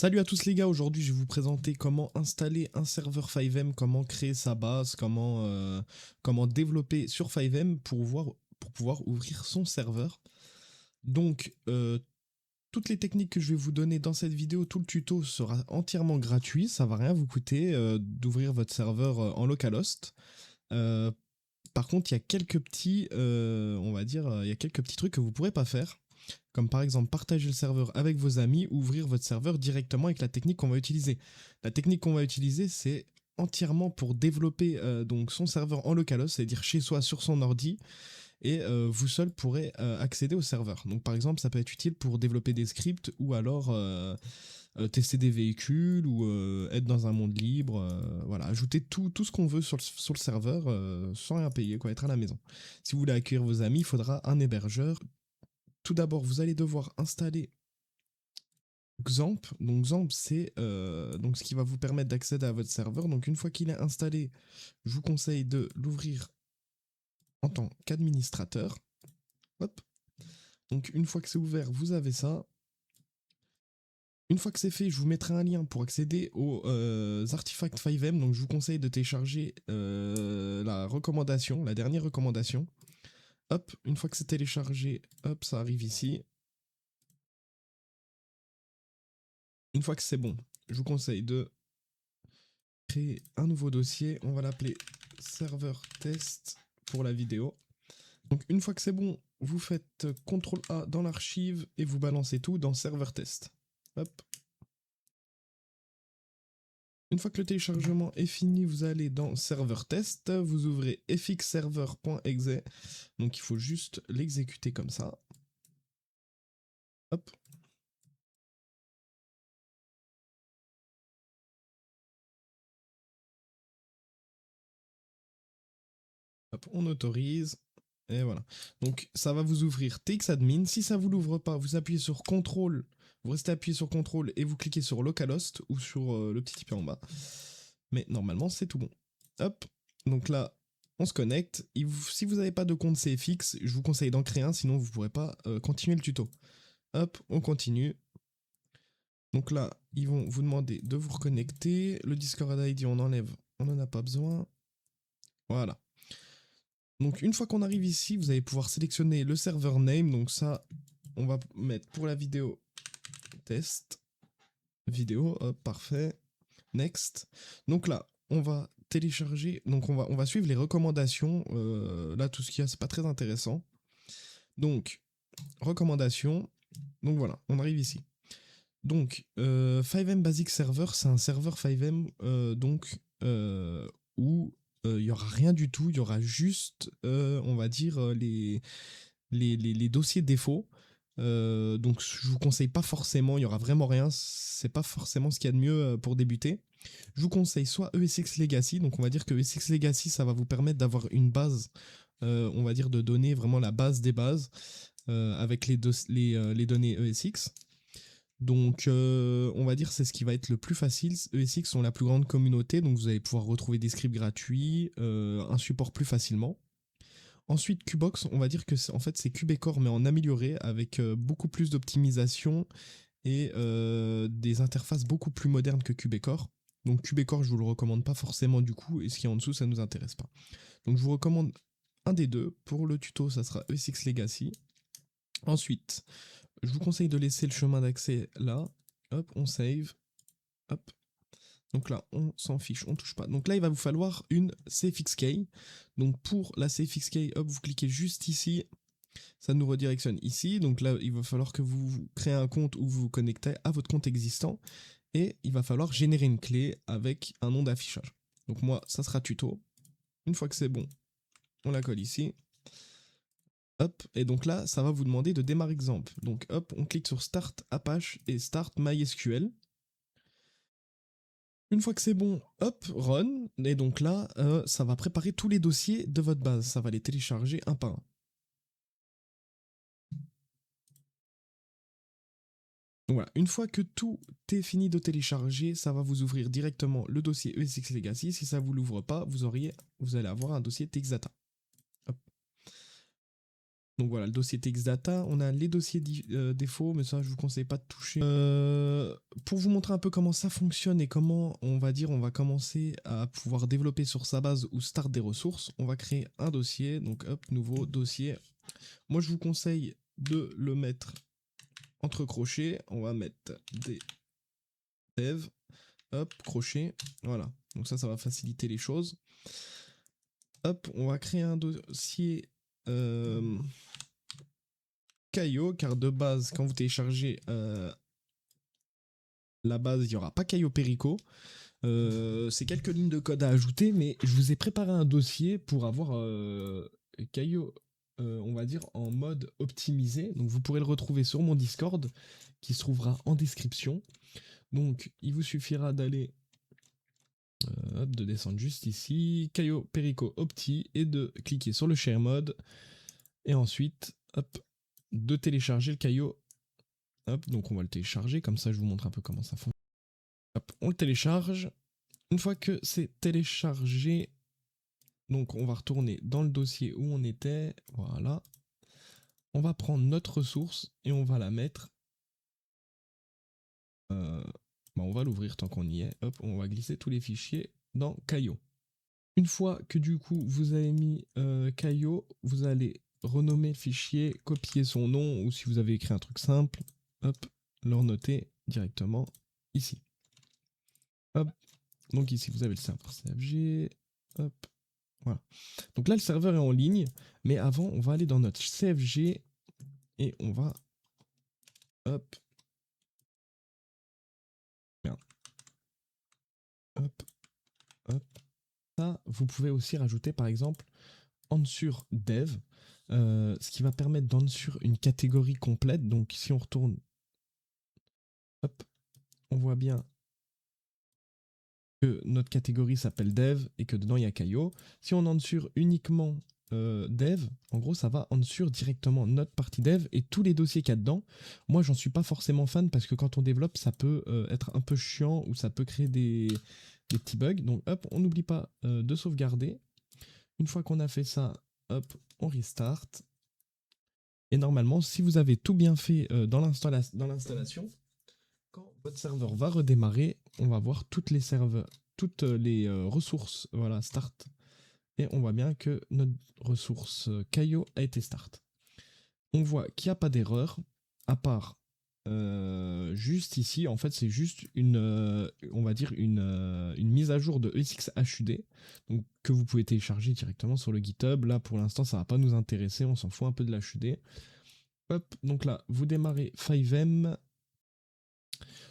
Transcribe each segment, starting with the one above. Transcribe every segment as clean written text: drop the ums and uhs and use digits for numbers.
Salut à tous les gars, aujourd'hui je vais vous présenter comment installer un serveur 5M, comment créer sa base, comment développer sur 5M pour pouvoir ouvrir son serveur. Donc toutes les techniques que je vais vous donner dans cette vidéo, tout le tuto sera entièrement gratuit, ça va rien vous coûter d'ouvrir votre serveur en localhost. Euh, Par contre il y a quelques petits, il y a quelques petits trucs que vous pourrez pas faire, comme par exemple partager le serveur avec vos amis ou ouvrir votre serveur directement avec la technique qu'on va utiliser. La technique qu'on va utiliser, c'est entièrement pour développer donc son serveur en localhost, c'est-à-dire chez soi sur son ordi, et vous seul pourrez accéder au serveur. Donc par exemple, ça peut être utile pour développer des scripts ou alors tester des véhicules ou être dans un monde libre, voilà, ajouter tout ce qu'on veut sur le serveur sans rien payer, quoi, être à la maison. Si vous voulez accueillir vos amis, il faudra un hébergeur. Tout d'abord, vous allez devoir installer XAMPP. Donc XAMPP, c'est donc ce qui va vous permettre d'accéder à votre serveur. Donc une fois qu'il est installé, je vous conseille de l'ouvrir en tant qu'administrateur. Hop. Donc une fois que c'est ouvert, vous avez ça. Une fois que c'est fait, je vous mettrai un lien pour accéder aux artefacts 5M. Donc je vous conseille de télécharger la recommandation, la dernière recommandation. Hop, une fois que c'est téléchargé, hop, ça arrive ici. Une fois que c'est bon, je vous conseille de créer un nouveau dossier. On va l'appeler serveur test pour la vidéo. Donc une fois que c'est bon, vous faites CTRL A dans l'archive et vous balancez tout dans serveur test. Hop. Une fois que le téléchargement est fini, vous allez dans serveur test, vous ouvrez fxserver.exe. Donc il faut juste l'exécuter comme ça. Hop. Hop, on autorise. Et voilà. Donc ça va vous ouvrir txadmin. Si ça vous l'ouvre pas, vous appuyez sur CTRL, vous restez appuyé sur CTRL et vous cliquez sur localhost ou sur le petit tipi en bas. Mais normalement c'est tout bon. Hop. Donc là, on se connecte. Si vous n'avez pas de compte CFX, je vous conseille d'en créer un, sinon vous ne pourrez pas continuer le tuto. Hop, on continue. Donc là, ils vont vous demander de vous reconnecter. Le Discord ID, on enlève, on n'en a pas besoin. Voilà. Donc une fois qu'on arrive ici, vous allez pouvoir sélectionner le serveur name. Donc ça, on va mettre pour la vidéo test. Vidéo, hop, parfait. Next. Donc là, on va télécharger, donc on va suivre les recommandations. Là, tout ce qu'il y a, c'est pas très intéressant. Donc, recommandations. Donc voilà, on arrive ici. Donc, 5M Basic Server, c'est un serveur 5M où il n'y aura rien du tout, il y aura juste, on va dire, les dossiers défauts. Donc, je vous conseille pas forcément, il y aura vraiment rien, c'est pas forcément ce qu'il y a de mieux pour débuter. Je vous conseille soit ESX Legacy, donc on va dire que ESX Legacy, ça va vous permettre d'avoir une base, on va dire de données, vraiment la base des bases, avec les données ESX. Donc, on va dire c'est ce qui va être le plus facile. ESX ont la plus grande communauté, donc vous allez pouvoir retrouver des scripts gratuits, un support plus facilement. Ensuite, Qbox, on va dire que en fait c'est Qubecore mais en amélioré avec beaucoup plus d'optimisation et des interfaces beaucoup plus modernes que Qubecore. Donc Qubecore, je vous le recommande pas forcément du coup, et ce qui est en dessous, ça nous intéresse pas. Donc je vous recommande un des deux. Pour le tuto, ça sera ESX Legacy. Ensuite, je vous conseille de laisser le chemin d'accès là. Hop, on save. Hop. Donc là, on s'en fiche, on touche pas. Donc là, il va vous falloir une CFXK. Donc pour la CFXK, hop, vous cliquez juste ici. Ça nous redirectionne ici. Donc là, il va falloir que vous créez un compte ou vous vous connectez à votre compte existant. Et il va falloir générer une clé avec un nom d'affichage. Donc moi, ça sera tuto. Une fois que c'est bon, on la colle ici. Hop, et donc là, ça va vous demander de démarrer exemple. Donc hop, on clique sur Start Apache et Start MySQL. Une fois que c'est bon, hop, Run. Et donc là, ça va préparer tous les dossiers de votre base. Ça va les télécharger un par un. Donc voilà, une fois que tout est fini de télécharger, ça va vous ouvrir directement le dossier ESX Legacy. Si ça ne vous l'ouvre pas, vous allez avoir un dossier Texdata. Hop. Donc voilà, le dossier TXData. On a les dossiers défauts, mais ça, je vous conseille pas de toucher. Pour vous montrer un peu comment ça fonctionne et comment, on va commencer à pouvoir développer sur sa base ou start des ressources, on va créer un dossier. Donc hop, nouveau dossier. Moi, je vous conseille de le mettre entre crochets. On va mettre des dev, hop, crochet. Voilà. Donc ça va faciliter les choses. Hop, on va créer un dossier Caillot, car de base, quand vous téléchargez la base, il n'y aura pas Caillot Perico. C'est quelques lignes de code à ajouter, mais je vous ai préparé un dossier pour avoir Caillot, on va dire, en mode optimisé. Donc vous pourrez le retrouver sur mon Discord, qui se trouvera en description. Donc il vous suffira d'aller, de descendre juste ici, Caillot Perico Opti, et de cliquer sur le share mode. Et ensuite, hop, de télécharger le Caillot. Hop, donc on va le télécharger, comme ça je vous montre un peu comment ça fonctionne. Hop, on le télécharge. Une fois que c'est téléchargé, donc on va retourner dans le dossier où on était. Voilà. On va prendre notre ressource et on va la mettre. On va l'ouvrir tant qu'on y est. Hop, on va glisser tous les fichiers dans Caillot. Une fois que du coup vous avez mis Caillot, vous allez renommer le fichier, copier son nom, ou si vous avez écrit un truc simple, hop, le renoter directement ici. Hop, donc ici vous avez le serveur CFG, hop, voilà. Donc là le serveur est en ligne, mais avant on va aller dans notre CFG et on va, hop, merde, hop, hop. Ça, vous pouvez aussi rajouter par exemple Ansur Dev, ce qui va permettre d'Ansur une catégorie complète. Donc si on retourne, hop, on voit bien que notre catégorie s'appelle Dev et que dedans il y a Caillot. Si on Ansur uniquement Dev, en gros ça va Ansur directement notre partie Dev et tous les dossiers qu'il y a dedans. Moi j'en suis pas forcément fan parce que quand on développe ça peut être un peu chiant ou ça peut créer des petits bugs. Donc hop, on n'oublie pas de sauvegarder. Une fois qu'on a fait ça, hop, on restart. Et normalement, si vous avez tout bien fait dans l'installation, quand votre serveur va redémarrer, on va voir toutes les ressources, voilà, start. Et on voit bien que notre ressource Caillot a été start. On voit qu'il n'y a pas d'erreur, à part juste ici, en fait, c'est juste on va dire une mise à jour de ESX HUD, donc, que vous pouvez télécharger directement sur le GitHub. Là, pour l'instant, ça ne va pas nous intéresser, on s'en fout un peu de l'HUD. Hop, donc là, vous démarrez FiveM.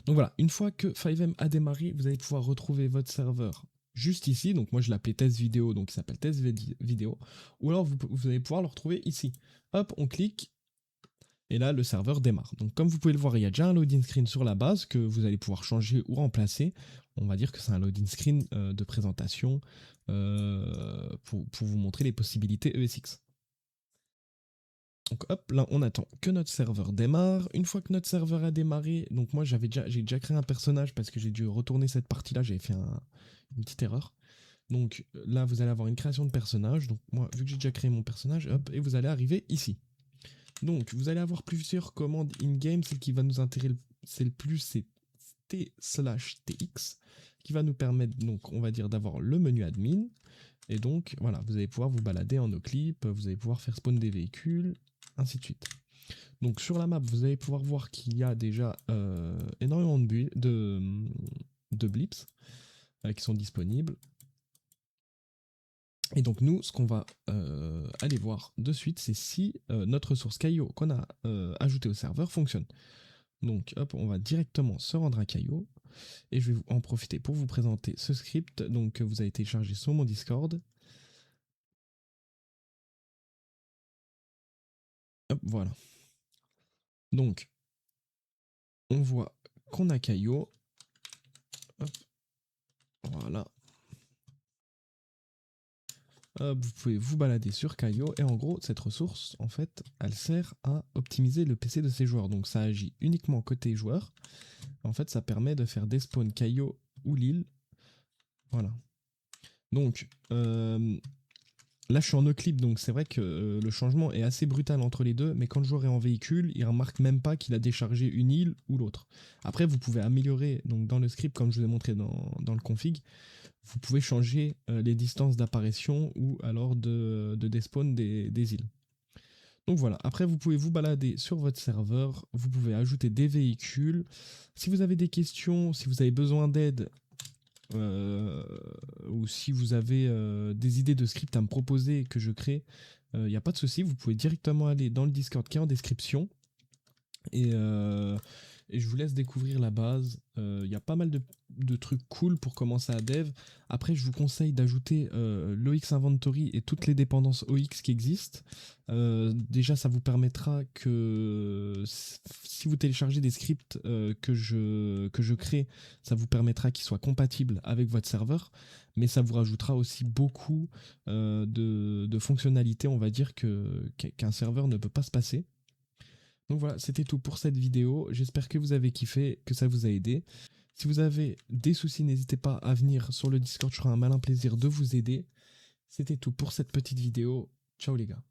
Donc voilà, une fois que FiveM a démarré, vous allez pouvoir retrouver votre serveur juste ici. Donc moi, je l'appelais test vidéo, donc il s'appelle test vidéo. Ou alors, vous allez pouvoir le retrouver ici. Hop, on clique. Et là, le serveur démarre. Donc comme vous pouvez le voir, il y a déjà un loading screen sur la base que vous allez pouvoir changer ou remplacer. On va dire que c'est un loading screen de présentation pour vous montrer les possibilités ESX. Donc hop, là on attend que notre serveur démarre. Une fois que notre serveur a démarré, donc moi j'ai déjà créé un personnage parce que j'ai dû retourner cette partie-là, j'avais fait une petite erreur. Donc là vous allez avoir une création de personnage. Donc moi vu que j'ai déjà créé mon personnage, hop, et vous allez arriver ici. Donc vous allez avoir plusieurs commandes in-game, celle qui va nous intéresser le plus c'est t/tx qui va nous permettre donc on va dire d'avoir le menu admin. Et donc voilà, vous allez pouvoir vous balader en noclip, vous allez pouvoir faire spawn des véhicules, ainsi de suite. Donc sur la map, vous allez pouvoir voir qu'il y a déjà énormément de blips qui sont disponibles. Et donc nous, ce qu'on va aller voir de suite, c'est si notre ressource Caillot qu'on a ajoutée au serveur fonctionne. Donc hop, on va directement se rendre à Caillot. Et je vais en profiter pour vous présenter ce script donc, que vous avez téléchargé sur mon Discord. Hop, voilà. Donc, on voit qu'on a Caillot. Hop, voilà. Hop, vous pouvez vous balader sur Caillot. Et en gros, cette ressource, en fait, elle sert à optimiser le PC de ses joueurs. Donc, ça agit uniquement côté joueur. En fait, ça permet de faire despawn Caillot ou Lille. Voilà. Donc, Là, je suis en no-clip, donc c'est vrai que le changement est assez brutal entre les deux, mais quand le joueur est en véhicule, il remarque même pas qu'il a déchargé une île ou l'autre. Après, vous pouvez améliorer, donc dans le script, comme je vous ai montré dans le config, vous pouvez changer les distances d'apparition ou alors de despawn des îles. Donc voilà, après vous pouvez vous balader sur votre serveur, vous pouvez ajouter des véhicules. Si vous avez des questions, si vous avez besoin d'aide, euh, ou si vous avez des idées de script à me proposer que je crée, il n'y a pas de souci, vous pouvez directement aller dans le Discord qui est en description. Et, euh, et je vous laisse découvrir la base. Il y a pas mal de trucs cool pour commencer à dev. Après, je vous conseille d'ajouter l'OX Inventory et toutes les dépendances OX qui existent. Déjà, ça vous permettra que si vous téléchargez des scripts que je crée, ça vous permettra qu'ils soient compatibles avec votre serveur. Mais ça vous rajoutera aussi beaucoup de fonctionnalités, on va dire, qu'un serveur ne peut pas se passer. Donc voilà, c'était tout pour cette vidéo. J'espère que vous avez kiffé, que ça vous a aidé. Si vous avez des soucis, n'hésitez pas à venir sur le Discord, je ferai un malin plaisir de vous aider. C'était tout pour cette petite vidéo. Ciao les gars.